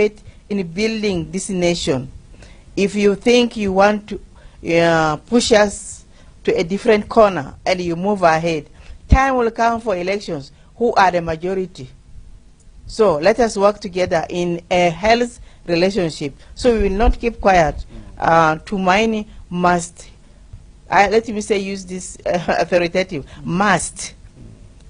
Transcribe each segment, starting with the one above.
in building this nation. If you think you want to push us to a different corner and you move ahead, time will come for elections. Who are the majority? So let us work together in a health relationship. So we will not keep quiet. Tumaini must, let me say, use this authoritative, must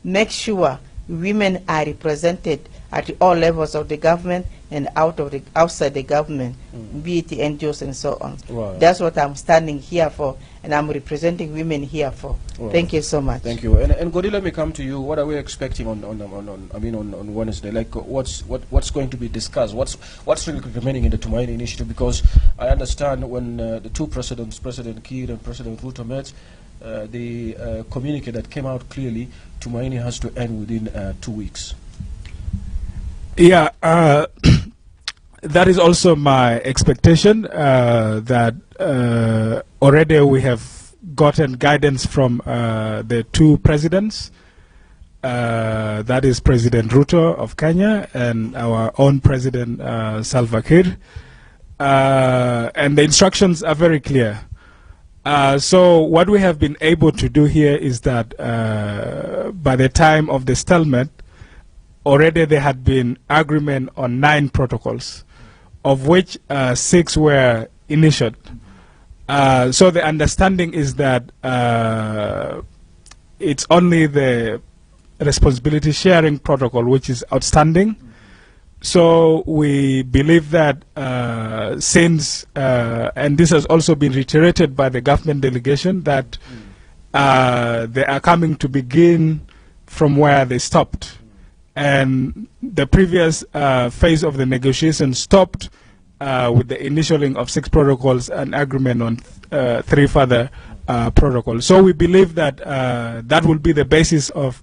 make sure women are represented at all levels of the government and outside the government, be it the NGOs and so on. Right. That's what I'm standing here for, and I'm representing women here for. Right. Thank you so much. Thank you. And Godi, let me come to you. What are we expecting on Wednesday? Like, what's going to be discussed? What's really remaining in the Tumaini initiative? Because I understand when the two presidents, President Kiir and President Ruto, met, the communique that came out clearly, Tumaini has to end within 2 weeks. Yeah, that is also my expectation, that already we have gotten guidance from the two presidents, that is President Ruto of Kenya and our own President Salva Kiir, and the instructions are very clear. So what we have been able to do here is that by the time of the stalemate, already there had been agreement on 9 protocols, of which 6 were initiated. So the understanding is that it's only the responsibility sharing protocol which is outstanding. So we believe that since, and this has also been reiterated by the government delegation, that they are coming to begin from where they stopped. And the previous phase of the negotiation stopped with the initialing of 6 protocols and agreement on 3 further protocols. So we believe that that will be the basis of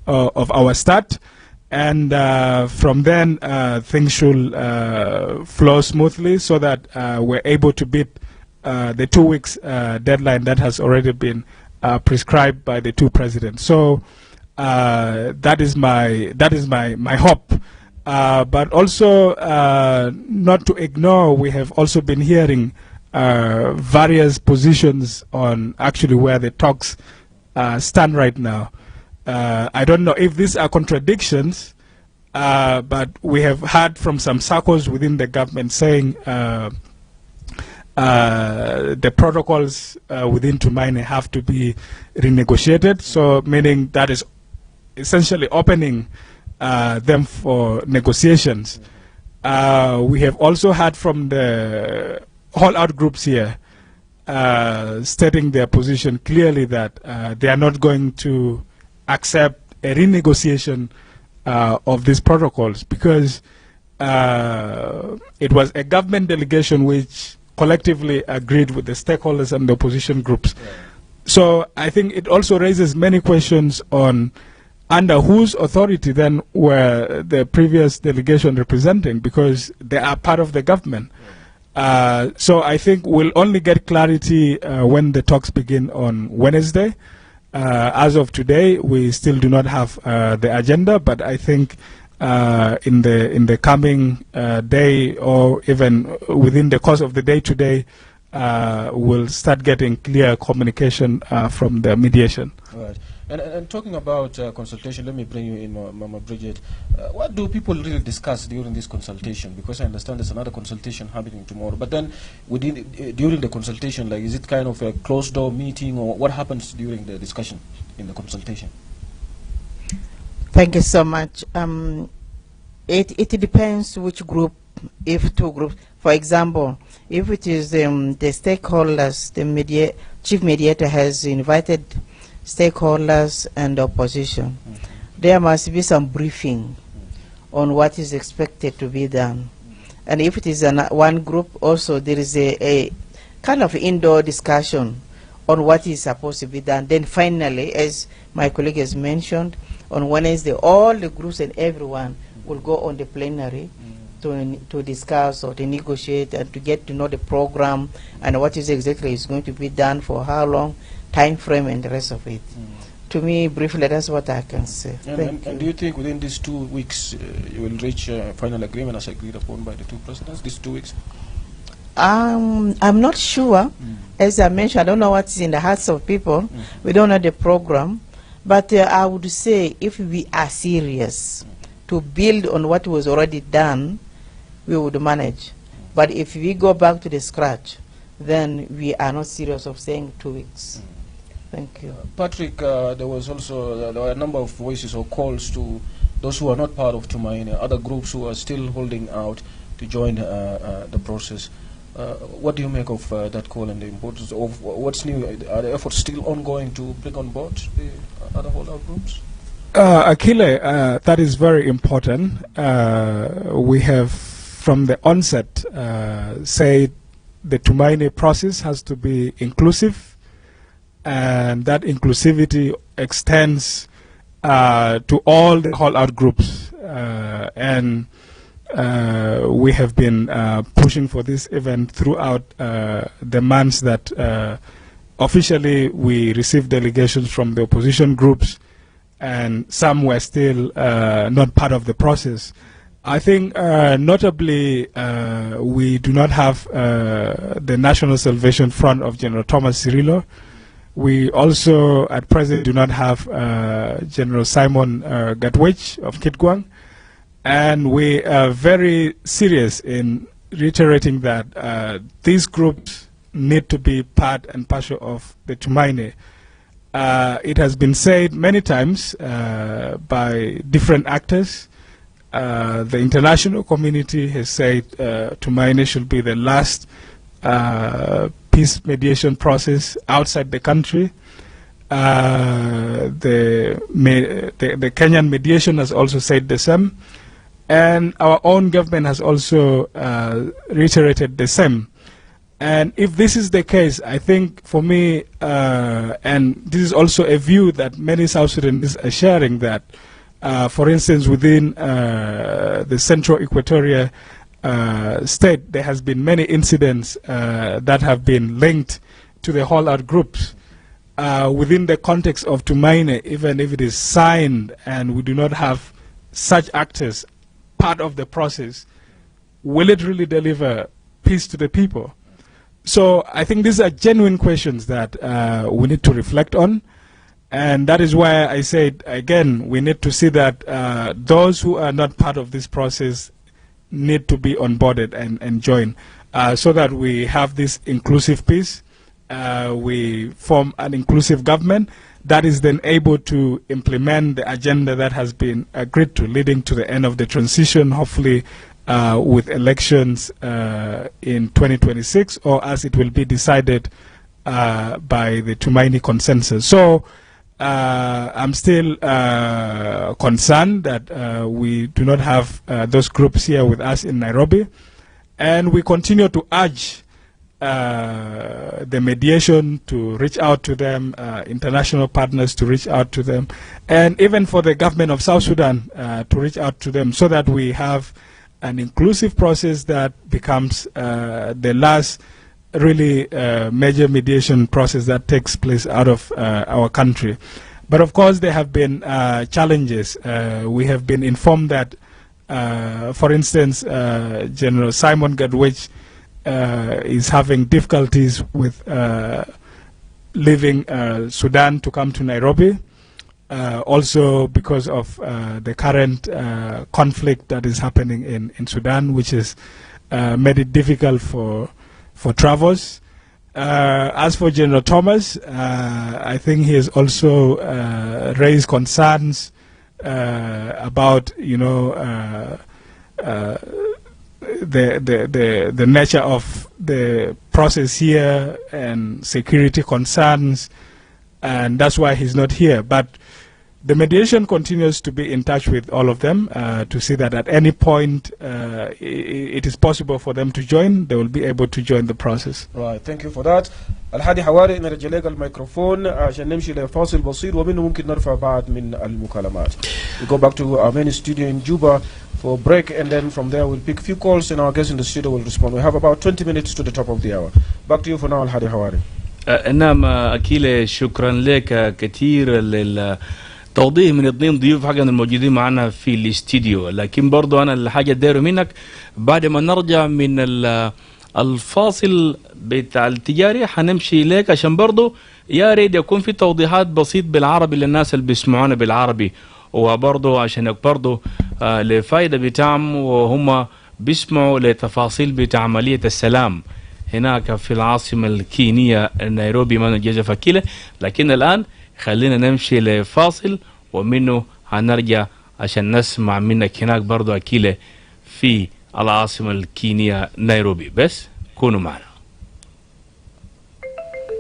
our start. And from then, things should flow smoothly so that we're able to beat the 2 weeks deadline that has already been prescribed by the two presidents. So that is my hope. But also not to ignore, we have also been hearing various positions on actually where the talks stand right now. I don't know if these are contradictions, but we have heard from some circles within the government saying the protocols within Tumaini have to be renegotiated, so meaning that is essentially opening them for negotiations. We have also heard from the all-out groups here stating their position clearly that they are not going to accept a renegotiation of these protocols, because it was a government delegation which collectively agreed with the stakeholders and the opposition groups. Yeah. So I think it also raises many questions on under whose authority then were the previous delegation representing, because they are part of the government. Yeah. So I think we'll only get clarity when the talks begin on Wednesday. As of today, we still do not have the agenda, but I think in the coming day, or even within the course of the day today, we'll start getting clear communication from the mediation. All right. And talking about consultation, let me bring you in, Mama Bridget. What do people really discuss during this consultation? Because I understand there's another consultation happening tomorrow. But then, during the consultation, like, is it kind of a closed-door meeting, or what happens during the discussion in the consultation? Thank you so much. It depends which group. If 2 groups, for example, if it is the stakeholders, the chief mediator has invited stakeholders and opposition, there must be some briefing on what is expected to be done. And if it is one group, also there is a kind of indoor discussion on what is supposed to be done. Then finally, as my colleague has mentioned, on Wednesday, all the groups and everyone will go on the plenary to discuss or to negotiate and to get to know the program and what is exactly is going to be done for how long, time frame, and the rest of it. To me, briefly, that's what I can say. And do you think within these 2 weeks you will reach a final agreement as agreed upon by the two presidents, these 2 weeks? I'm not sure. As I mentioned, I don't know what's in the hearts of people. We don't know the program. But I would say if we are serious to build on what was already done, we would manage. But if we go back to the scratch, then we are not serious of saying 2 weeks. Thank you. Patrick, there was also there were a number of voices or calls to those who are not part of Tumaini, other groups who are still holding out to join the process. What do you make of that call and the importance of what's new? Are the efforts still ongoing to bring on board the other holdout groups? Akile, that is very important. We have, from the onset, said the Tumaini process has to be inclusive, and that inclusivity extends to all the holdout groups. And we have been pushing for this event throughout the months that officially we received delegations from the opposition groups, and some were still not part of the process. I think notably we do not have the National Salvation Front of General Thomas Cirillo. We also at present do not have General Simon Gatwich of Kitgwang. And we are very serious in reiterating that these groups need to be part and parcel of the Tumaini. It has been said many times by different actors. The international community has said Tumaini should be the last peace mediation process outside the country. The Kenyan mediation has also said the same. And our own government has also reiterated the same. And if this is the case, I think for me, and this is also a view that many South Sudanese are sharing, that, for instance, within the Central Equatoria state, there has been many incidents that have been linked to the holdout groups. Within the context of Tumaini, even if it is signed and we do not have such actors part of the process, will it really deliver peace to the people? So I think these are genuine questions that we need to reflect on, and that is why I said, again, we need to see that those who are not part of this process need to be onboarded and join, so that we have this inclusive peace. We form an inclusive government that is then able to implement the agenda that has been agreed to, leading to the end of the transition, hopefully with elections in 2026, or as it will be decided by the Tumaini consensus. So I'm still concerned that we do not have those groups here with us in Nairobi, and we continue to urge the mediation to reach out to them, international partners to reach out to them, and even for the government of South Sudan to reach out to them, so that we have an inclusive process that becomes the last really major mediation process that takes place out of our country. But of course there have been challenges. We have been informed that, for instance, General Simon Gatwich is having difficulties with leaving Sudan to come to Nairobi, also because of the current conflict that is happening in Sudan, which has made it difficult for travels. As for General Thomas, I think he has also raised concerns about, you know, the nature of the process here and security concerns, and that's why he's not here. But the mediation continues to be in touch with all of them to see that at any point it is possible for them to join. They will be able to join the process. Right, thank you for that. الحادي حواري نرجع لك الميكروفون عشان نمشي لفاصل بسيط ومنه ممكن نرفع بعض من المكالمات. We go back to our main studio in Juba for a break, and then from there we'll pick a few calls and our guests in the studio will respond. We have about 20 minutes to the top of the hour. Back to you for now, Al-Hadi Hawari. نعم أكيلة، شكرا لك كثير للتوضيح من اثنين ضيوف حقنا الموجودين معنا في الاستديو. لكن برضو أنا الحاجة دايره منك بعد ما نرجع من الفاصل بتاع التجاري حنمشي لك عشان برضو يا ريت يكون في توضيحات بسيط بالعربي للناس اللي بيسمعونا بالعربي، وبرضو عشان برضو لفائدة بتاعهم وهم بيسمعوا لتفاصيل بتاع عملية السلام هناك في العاصمة الكينية نيروبي من الجزء أكيلة. لكن الآن خلينا نمشي لفاصل ومنه هنرجع عشان نسمع منك هناك برضو أكيلة في العاصمة الكينية نيروبي. بس كونوا معنا.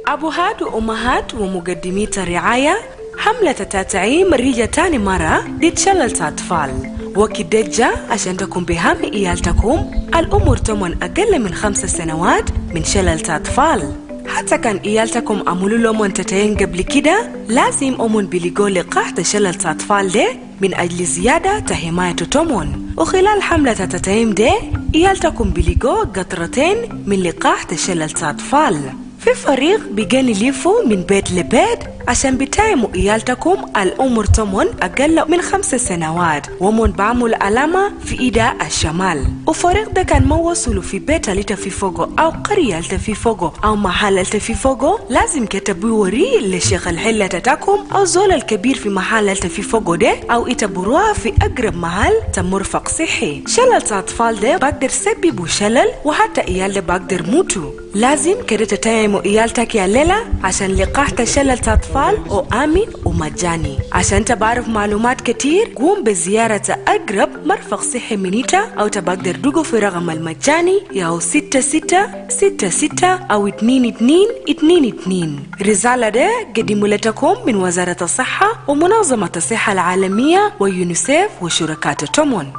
أبوهات وأمهات ومقدمي الرعاية، حملة تتعيم ريجة تاني مرة ضد شلل أطفال، وكدجة عشان تكون بهم إيالتكم الأمور تمن أقل من 5 سنوات من شلل أطفال. حتى كان إيالتكم أمولوا لهم تتعين قبل كده، لازم أمون بلقوا لقاح شلل أطفال ده من أجل زيادة تحماية تمن. وخلال حملة تتعيم ده إيالتكم بلقوا قطرتين من لقاح شلل أطفال. في فريق بيجان يلفوا من بيت لبيت عشان بتايموا إيالتكم الأمور تمن أقل من 5 سنوات، ومن بعمل علامة في إيدا الشمال. وفريق ده كان موصلوا في بيت التفي فوقه أو قرية التفي فوقه أو محل التفي فوقه، لازم كتبوا وري للشيخ الحلة تتاكم أو زول الكبير في محل التفي فوقه ده، أو يتبروها في أقرب محل تمرفق صحي. شلل أطفال ده بقدر سببوا شلل وحتى إيال ده بقدر موتوا. لازم كده تتايموا إيالتك يا ليلة عشان لقاح تشلل أطفال وآمن ومجاني. عشان تبعرف معلومات كتير قوم بزيارة أقرب مرفق صحي منيتا، أو تبقدر دوقوا في رقم المجاني ياهو 6666 أو 2222. رسالة ده قدموا لكم من وزارة الصحة ومنظمة الصحة العالمية ويونيسيف وشركات تومون.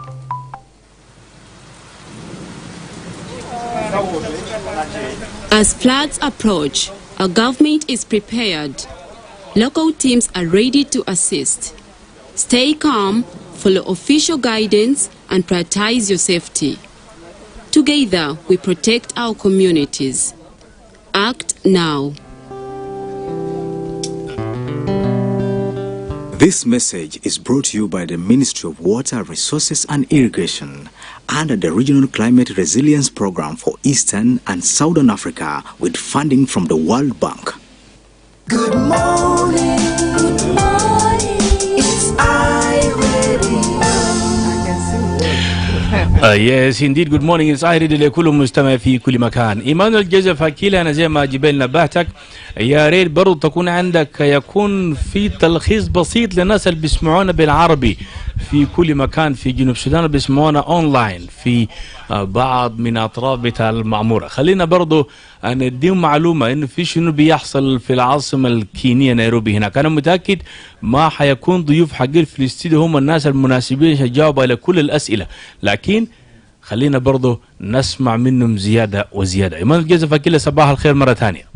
As floods approach, our government is prepared. Local teams are ready to assist. Stay calm, follow official guidance, and prioritize your safety. Together, we protect our communities. Act now. This message is brought to you by the Ministry of Water, Resources and Irrigation under the Regional Climate Resilience Program for Eastern and Southern Africa with funding from the World Bank. Good morning, it's Yes, indeed. Good morning. It's Ahrid لكل مستمع في كل مكان. إيمانويل جزف أكيلة، أنا زي ما جبلنا نبهتك يا ريت برضو تكون عندك يكون في تلخيص بسيط للناس اللي بيسمعونا بالعربي في كل مكان في جنوب السودان بيسمعونا أونلاين في بعض من أطراف بتاع المعمورة. خلينا برضو نديهم معلومة إنه في شنو بيحصل في العاصمة الكينية نيروبي هناك. أنا متأكد ما حيكون ضيوف حقين في الاستديو هم الناس المناسبين يجاوبوا على كل الأسئلة، لكن خلينا برضو نسمع منهم زيادة وزيادة. إيمان جزف أكيلة، صباح الخير مرة ثانية.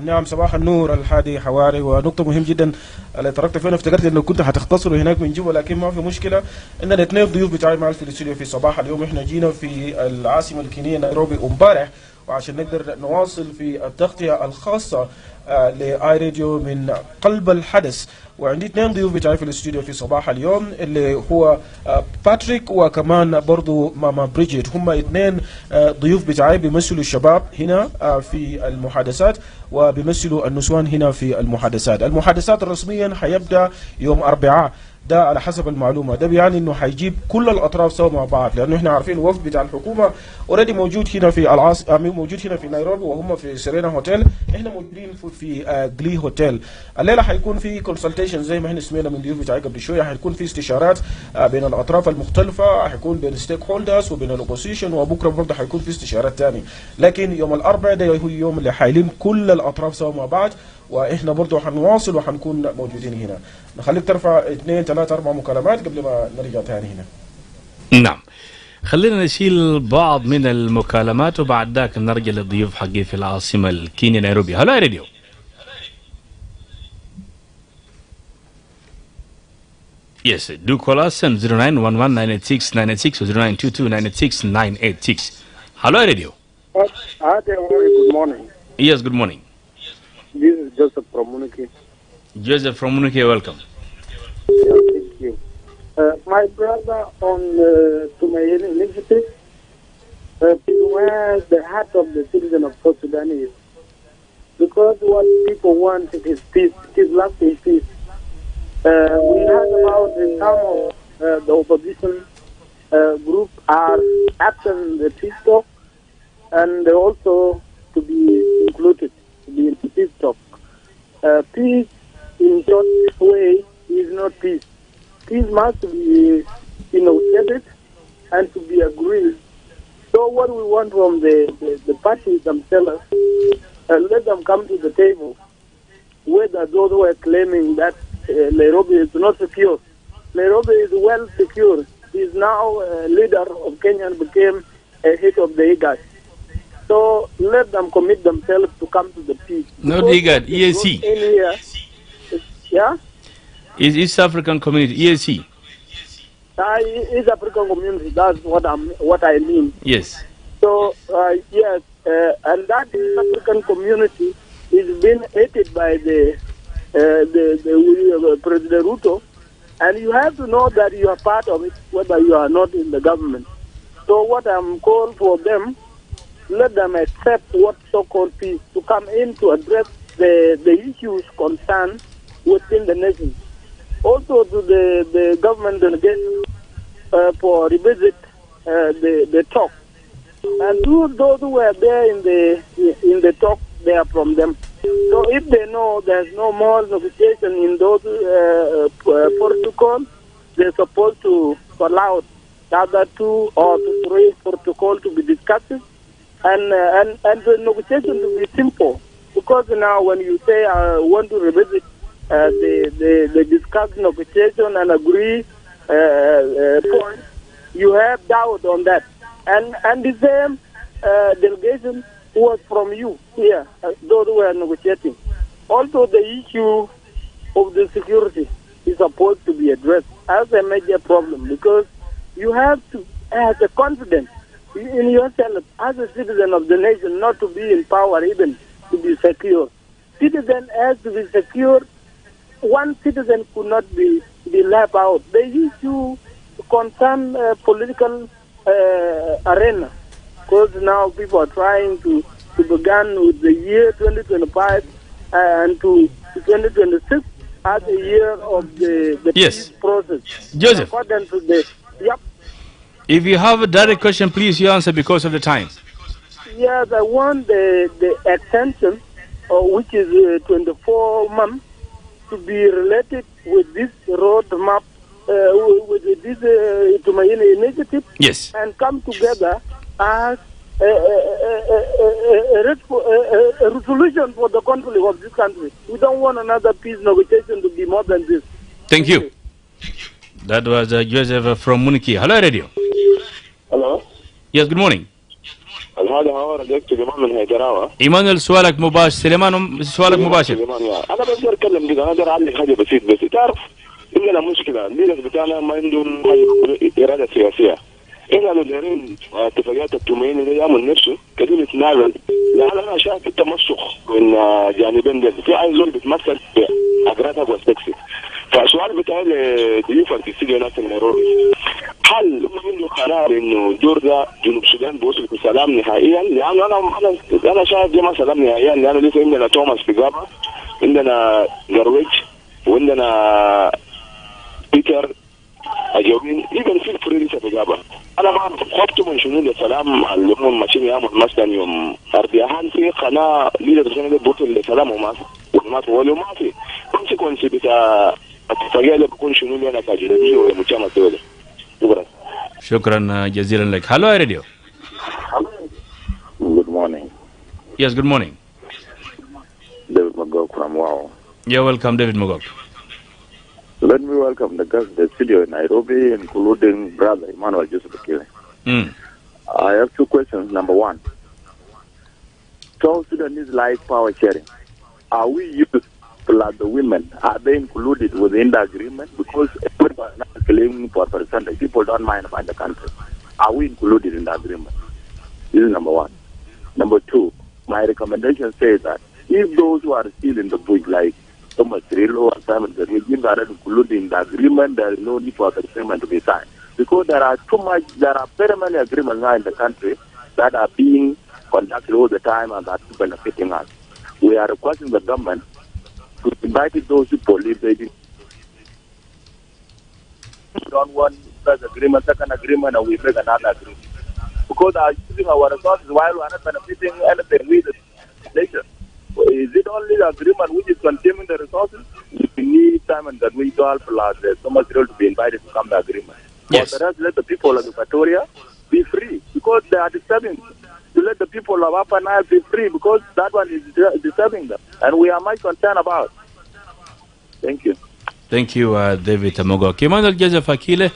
نعم صباح النور الحادي حواري. ونقطة مهم جدا اللي تركت فينا، افتكرت انه كنت هتختصروا هناك من جوا، لكن ما في مشكلة. ان الاثنين ضيوف بتاعي معي في الاستوديو في صباح اليوم. احنا جينا في العاصمة الكينية نيروبي امبارح، وعشان نقدر نواصل في التغطية الخاصة لآي راديو من قلب الحدث. وعندي اثنين ضيوف بتاعي في الاستوديو في صباح اليوم، اللي هو باتريك وكمان برضو ماما بريجيت. هم اثنين ضيوف بتاعي بيمثلوا الشباب هنا في المحادثات وبيمثلوا النسوان هنا في المحادثات. المحادثات رسميا حيبدأ يوم 4، ده على حسب المعلومه. ده بيعني انه حيجيب كل الاطراف سوا مع بعض، لانه احنا عارفين الوفد بتاع الحكومه اوريدي موجود هنا في موجود هنا في نيروبي، وهم في سيرينا هوتيل. احنا موجودين في جلي هوتيل. الليله حيكون في كونسلتيشن زي ما احنا سمعنا من ضيوف بتاعي قبل شويه. حيكون في استشارات بين الاطراف المختلفه، حيكون بين ستيك هولدرز وبين الاوبوزيشن، وبكره برضه حيكون في استشارات ثانيه. لكن يوم الاربعاء ده هو اليوم اللي حايلين كل الاطراف سوا مع بعض، واحنا برضه حنواصل وحنكون موجودين هنا. نخليك ترفع 2 3 4 مكالمات قبل ما نرجع ثاني هنا. نعم، خلينا نشيل بعض من المكالمات وبعد ذاك نرجع للضيوف حقي في العاصمة الكينيا نيروبي. هلا يا راديو. Yes, do call us on 0911-986-986 or 0922-986-986. Hello, radio. Good morning. Yes, good morning. This is Joseph from Munich. Joseph from Munich, welcome. Yeah, thank you. My brother on Tumaini initiative is where the heart of the citizen of South Sudan is. Because what people want is peace, it is lasting peace. We heard about some of the opposition group are absent in the peace talk, and they also to be included to be in the peace talk. Peace in short way is not peace. Peace must be negotiated and to be agreed. So what we want from the parties themselves, let them come to the table. Whether those who are claiming that Nairobi is not secure. Nairobi is well secure. He is now leader of Kenya and became a head of the IGAD. So let them commit themselves to come to the peace. Not IGAD, EAC. Yeah? Is East African Community, EAC. East African Community, that's what I mean. Yes. So, yes, and that East African Community is being hated by the President Ruto, and you have to know that you are part of it, whether you are not in the government. So what I'm calling for them, let them accept what so-called peace to come in to address the issues concerned within the nation. Also to the government delegation for revisit the talk. And those who were there in the talk, they are from them. So if they know there's no more negotiation in those protocols, they're supposed to allow the other 2 or 3 protocols to be discussed, and the negotiation to be simple. Because now when you say I want to revisit the discuss negotiation and agree points, you have doubt on that. And the same delegation was from you here, those who were negotiating. Also, the issue of the security is supposed to be addressed as a major problem, because you have to have the confidence in yourself as a citizen of the nation not to be in power, even to be secure. Citizen has to be secure. One citizen could not be left out. The issue concern political arena, because now people are trying to begin with the year 2025 and to 2026 as a year of the Yes. peace process. Joseph. According to the, yep. If you have a direct question, please you answer because of the time. Yes, I want the extension, which is 24 months, to be related with this roadmap, with this Tumaini initiative, Yes. and come together as a resolution for the conflict of this country. We don't want another peace negotiation to be more than this. Thank you. That was Joseph from Muniki. Hello, Radio. Hello. Yes, good morning. هذا هو رجعت جمال من هيدراوة. إيمانويل سؤالك مباشر. سليمان سؤالك مباشر. أنا بقدر أتكلم كده، أنا أقدر أعلق حاجة بسيط بس تعرف إننا مشكلة الليدرز بتاعنا ما عندهم إرادة سياسية. إحنا لو دايرين اتفاقيات التوميني دي يعمل نفسه كده يتنازل، لأن أنا شايف التمسك من جانبين دول، في أي زول بيتمثل بأجراتها والتكسي. فالسؤال بتاعي لضيوفك في استديو ناس نيروبي، هل هم عنده قرار انه جورجيا جنوب السودان بوصل لسلام نهائيا؟ لانه انا شايف دي ما سلام نهائيا، لانه لسه عندنا توماس في جابا، عندنا جرويج، وعندنا بيتر اجاوين، ايضا في الفريق لسه في جابا. انا ما خفت من شنو السلام اللي هم ماشيين يعمل مثلا يوم اربعاء في قناه ليدر سنه بوصل لسلام وما في كونسيكونسي بتاع الاتفاقيه اللي بكون شنو اللي انا كاجنبي ولا مجتمع دولي. شكرا جزيلا لك. Hello, Radio. Good morning. Yes, good morning. David Magog from Wow. You're welcome, David Magog. Let me welcome the guests in the studio in Nairobi, including brother Emmanuel Joseph Akile. I have 2 questions. Number 1, South Sudanese like power sharing. Are we used plus the women? Are they included within the agreement? Because everybody is claiming for percentage. People don't mind about the country. Are we included in the agreement? This is number 1. Number 2, my recommendation says that if those who are still in the bush, like Thomas Rillo and Simon Garrigin, are not included in the agreement, there is no need for the agreement to be signed. Because there are very many agreements now in the country that are being conducted all the time and that are benefiting us. We are requesting the government to invite those people if they don't want first agreement, second agreement, and we make another agreement. Because they are using our resources while we are not benefiting anything with the nation. Is it only the agreement which is consuming the resources? We need time and that we all plus so much to be invited to come to agreement. Yes. For the rest, let the people of Equatoria be free because they are disturbing. To let the people of Upper Nile be free because that one is disturbing them. And we are much concerned about. Thank you. Thank you, David Amogo. Emmanuel Joseph Akile,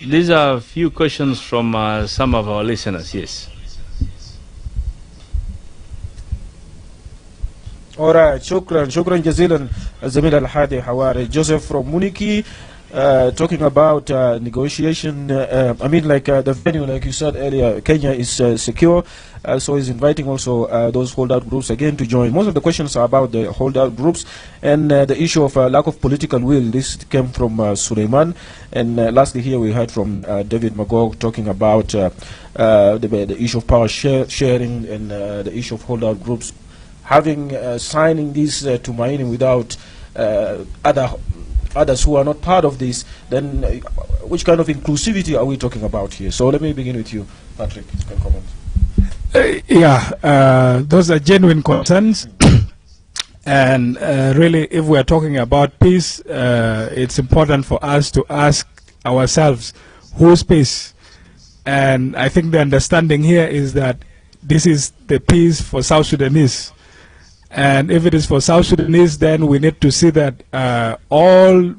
these are a few questions from some of our listeners. Yes. All right, shukran jazilan, Zamil Al-Hadi Hawari. Joseph from Muniki, talking about negotiation. The venue, like you said earlier, Kenya is secure, so he's inviting also those holdout groups again to join. Most of the questions are about the holdout groups and the issue of lack of political will. This came from Suleiman. And lastly here we heard from David Magog talking about the issue of power sharing and the issue of holdout groups having signing these Tumaini without others who are not part of this. Then which kind of inclusivity are we talking about here? So let me begin with you, Patrick. You can comment. Those are genuine concerns. And really, if we are talking about peace, it's important for us to ask ourselves, whose peace? And I think the understanding here is that this is the peace for South Sudanese. And if it is for South Sudanese, then we need to see that all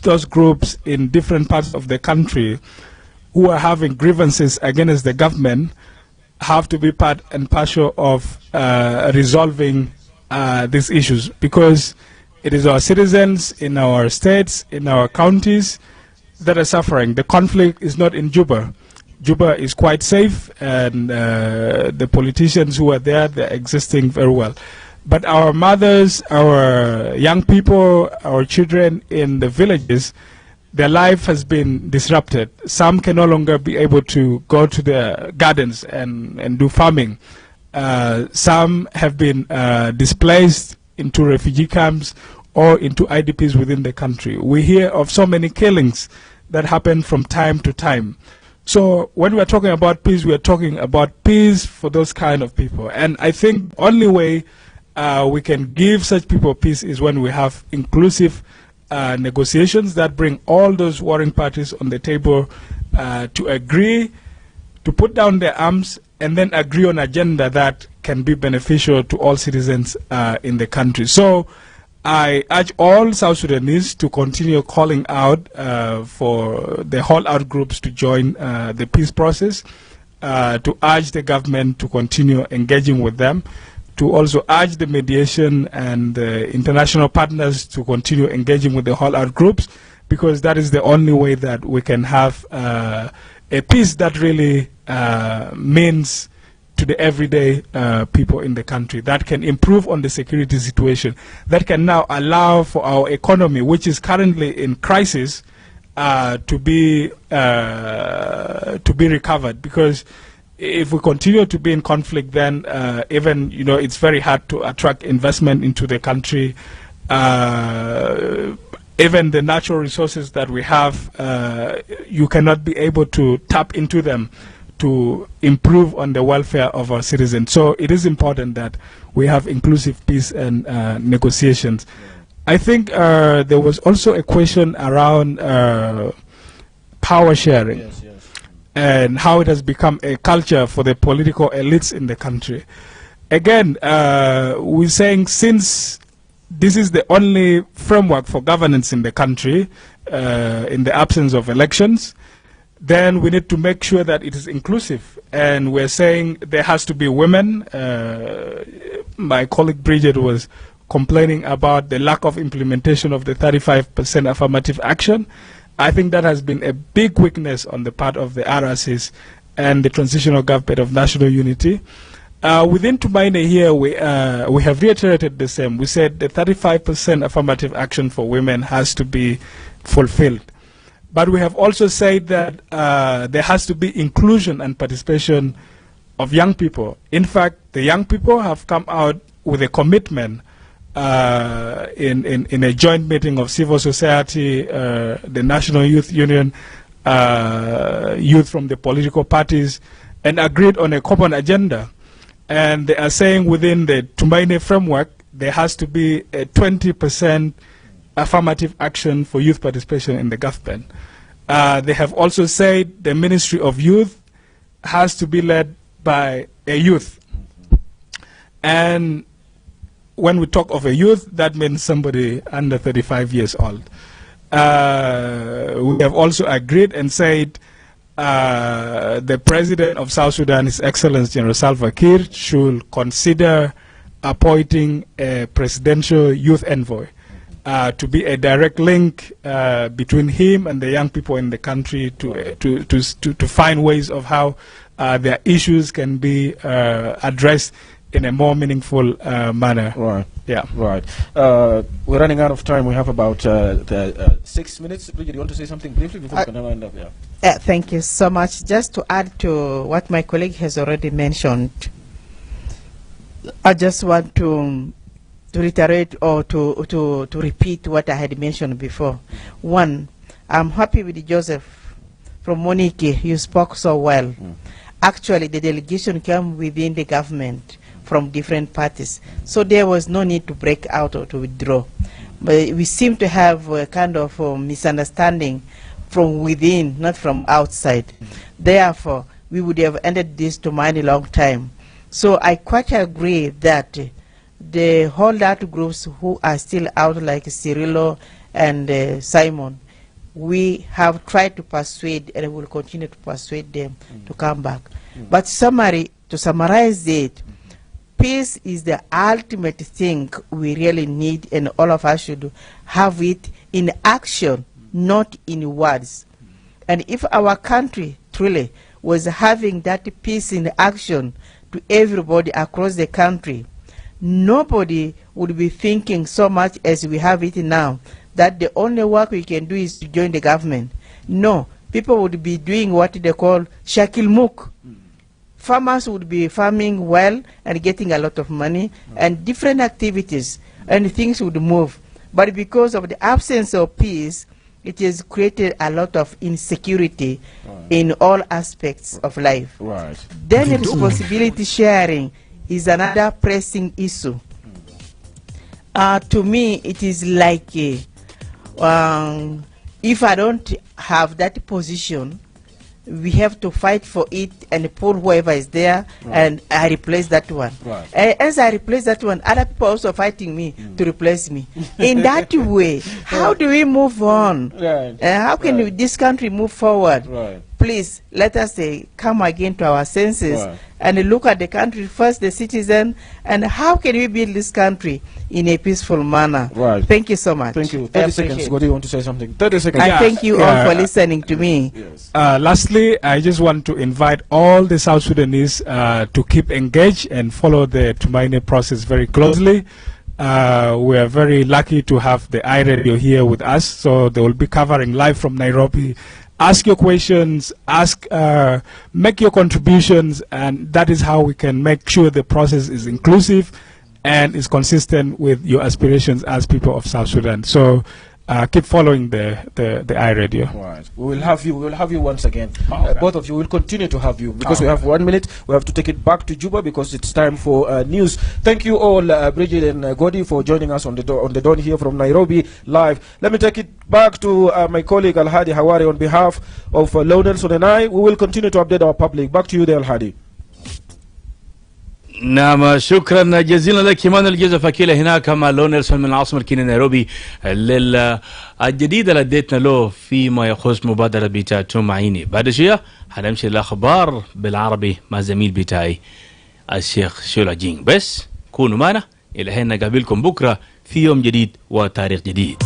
those groups in different parts of the country who are having grievances against the government have to be part and parcel of resolving these issues, because it is our citizens in our states, in our counties that are suffering. The conflict is not in Juba. Juba is quite safe, and the politicians who are there, they're existing very well. But our mothers, our young people, our children in the villages, their life has been disrupted. Some can no longer be able to go to their gardens and do farming. Some have been displaced into refugee camps or into IDPs within the country. We hear of so many killings that happen from time to time. So when we're talking about peace, we're talking about peace for those kind of people. And I think the only way we can give such people peace is when we have inclusive negotiations that bring all those warring parties on the table to agree, to put down their arms, and then agree on an agenda that can be beneficial to all citizens in the country. So I urge all South Sudanese to continue calling out for the holdout groups to join the peace process, to urge the government to continue engaging with them, to also urge the mediation and the international partners to continue engaging with the holdout groups, because that is the only way that we can have a peace that really means to the everyday people in the country, that can improve on the security situation, that can now allow for our economy, which is currently in crisis, to be recovered. Because if we continue to be in conflict, then even it's very hard to attract investment into the country. Even the natural resources that we have, you cannot be able to tap into them to improve on the welfare of our citizens. So it is important that we have inclusive peace and negotiations. I think there was also a question around power sharing and how it has become a culture for the political elites in the country. Again, we're saying since this is the only framework for governance in the country, in the absence of elections, then we need to make sure that it is inclusive. And we're saying there has to be women. My colleague Bridget was complaining about the lack of implementation of the 35% affirmative action. I think that has been a big weakness on the part of the RRCs and the Transitional Government of National Unity. Within Tumaini here, we have reiterated the same. We said the 35% affirmative action for women has to be fulfilled. But we have also said that there has to be inclusion and participation of young people. In fact, the young people have come out with a commitment in a joint meeting of civil society, the National Youth Union, youth from the political parties, and agreed on a common agenda. And they are saying within the Tumaini framework, there has to be a 20% affirmative action for youth participation in the government. They have also said the Ministry of Youth has to be led by a youth. And when we talk of a youth, that means somebody under 35 years old. We have also agreed and said the President of South Sudan, His Excellency General Salva Kiir, should consider appointing a presidential youth envoy to be a direct link between him and the young people in the country to find ways of how their issues can be addressed in a more meaningful manner. Right. Yeah. Right. We're running out of time. We have about 6 minutes. Bridget, you want to say something briefly before we can wind up? Yeah. Thank you so much. Just to add to what my colleague has already mentioned, I just want to reiterate or to repeat what I had mentioned before. One, I'm happy with Joseph from Monique. You spoke so well. Actually, the delegation came within the government from different parties. So there was no need to break out or to withdraw. But we seem to have a kind of misunderstanding from within, not from outside. Therefore, we would have ended this Tumaini long time. So I quite agree that the holdout groups who are still out, like Cirillo and Simon, we have tried to persuade and will continue to persuade them to come back. But to summarize it, peace is the ultimate thing we really need, and all of us should have it in action, not in words. And if our country truly was having that peace in action to everybody across the country, nobody would be thinking so much as we have it now, that the only work we can do is to join the government. No, people would be doing what they call Shakil Muk. Farmers would be farming well and getting a lot of money and different activities, and things would move. But because of the absence of peace, it has created a lot of insecurity in all aspects of life. Then responsibility sharing is another pressing issue. To me, it is like if I don't have that position, we have to fight for it and pull whoever is there, and I replace that one. As I replace that one, other people are also fighting me to replace me. In that way, how do we move on? How can this country move forward? Please, let us come again to our senses and look at the country first, the citizen, and how can we build this country in a peaceful manner. Thank you so much. Thank you. 30 seconds. What do you want to say something? 30 seconds. I thank you all for listening to me. Lastly, I just want to invite all the South Sudanese to keep engaged and follow the Tumaini process very closely. We are very lucky to have the iRadio here with us, so they will be covering live from Nairobi. Ask your questions, make your contributions, and that is how we can make sure the process is inclusive and is consistent with your aspirations as people of South Sudan. So keep following the iRadio. We will have you. We will have you once again. Both of you will continue to have you because we have 1 minute. We have to take it back to Juba because it's time for news. Thank you all, Bridget and Godi, for joining us on the dawn here from Nairobi live. Let me take it back to my colleague Al Hadi Hawari on behalf of Lou Nelson and I. We will continue to update our public. Back to you there, Al Hadi. نعم شكرا جزيلا لك إيمانويل جوزيف أكيله هناك مع لو نيلسون من العاصمة الكينية نيروبي الجديدة اللي اديتنا له فيما يخص مبادرة بتاع تومايني. بعد شوية حنمشي الأخبار بالعربي مع زميل بتاعي الشيخ شولا جين. بس كونوا معنا إلى هنا نقابلكم بكرة في يوم جديد وتاريخ جديد.